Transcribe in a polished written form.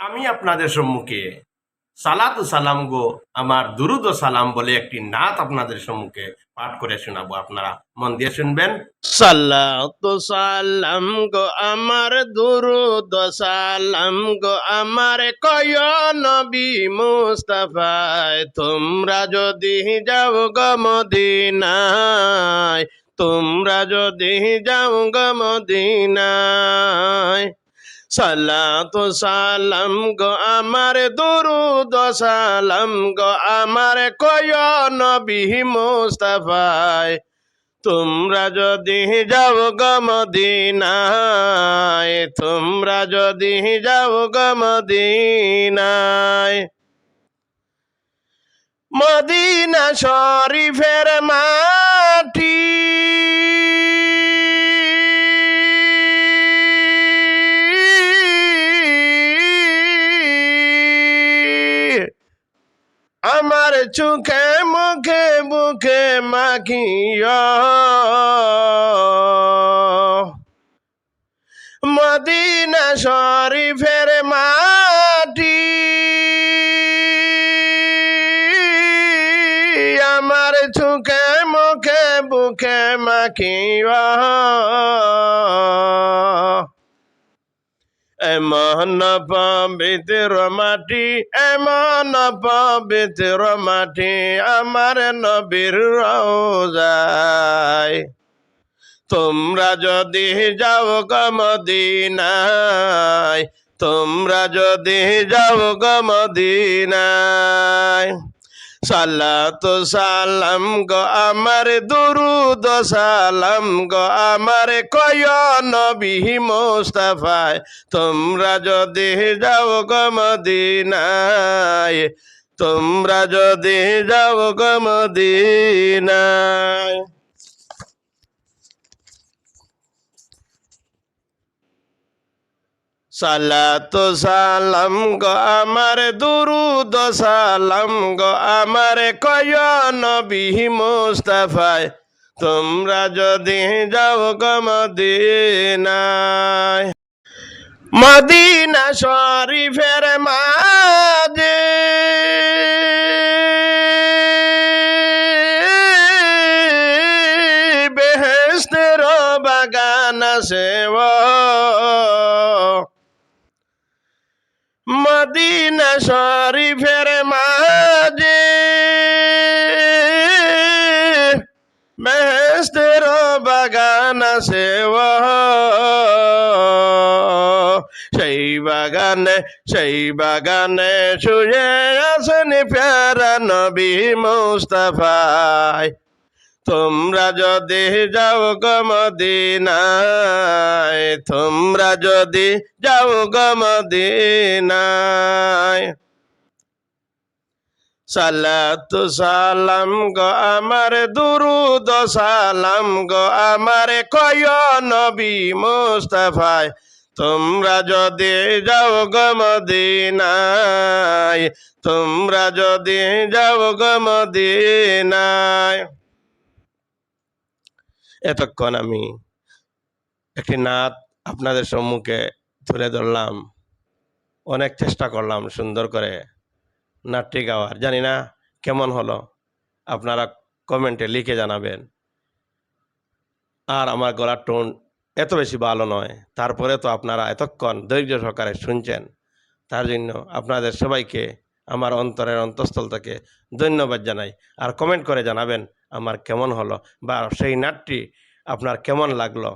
আমি আপনাদের সম্মুখে সালাত ও সালাম গো আমার দুরুদ ও সালাম বলে একটি নাত আপনাদের সম্মুখে পাঠ করে শোনাবো। আপনারা মন দিয়ে শুনবেন। সালাতু সালাম গো আমার দুরুদ ও সালাম গো আমার কয় নবী মুস্তাফায়, তোমরা যদি যাও গো মদিনায়, তোমরা যদি যাও গো মদিনায়। সালাতু সালাম গো আমার দুরুদ সালাম গো আমার কয় নবী মুস্তাফায়, তোমরা যদি যাও গো মদিনায়, তোমরা যদি যাও গো মদিনায়। মদিনা শরীফের মাটি আমার চোখে মুখে বুকে মাখিয়া, মদিনা শরীফের মাটি আমার চোখে মুখে বুকে মাখিয়া। এমন পবিত্র মাটি, এমন পবিত্র মাটি আমার নবীর রওজায়, তোমরা যদি যাও গো মদিনায়, তোমরা যদি যাও গো মদিনায়। সালাতু সালাম গো আমার দুরুদ সালাম গো আমার কয় নবী মুস্তাফায়, তোমরা যদি যাও গো মদিনায়, তোমরা যদি যাও গো মদিনায়। সালাতু সালাম গো আমার দুরুদ সালাম গো আমার কয় নবী মুস্তাফায়, তোমরা যদি যাও গো মদিনায়। মদিনা শরীফের মাঝে বেহেশতের বাগান আছে, মদিনা শরীফের মাঝে বেহেশতের বাগান আছে, সেই বাগানে শুয়ে আছেন প্যারা নবী মুস্তাফায়, তোমরা যদি যাও গো মদিনায়, তোমরা যদি যাও গো মদিনায়। সালাতু সালাম গো আমার দুরুদ সালাম গো আমার কয় নবী মুস্তাফায়, তোমরা যদি যাও গো মদিনায়, তোমরা যদি যাও গো মদিনায়। এতক্ষণ আমি একটি নাত আপনাদের সম্মুখে তুলে ধরলাম, অনেক চেষ্টা করলাম সুন্দর করে নাটটি গাওয়ার। জানি না কেমন হলো, আপনারা কমেন্টে লিখে জানাবেন। আর আমার গলার টোন এত বেশি ভালো নয়, তারপরে তো আপনারা এতক্ষণ ধৈর্য সহকারে শুনছেন, তার জন্য আপনাদের সবাইকে আমার অন্তরের অন্তঃস্থল থেকে ধন্যবাদ জানাই। আর কমেন্ট করে জানাবেন আমার কেমন হলো বা সেই নাটটি আপনার কেমন লাগলো।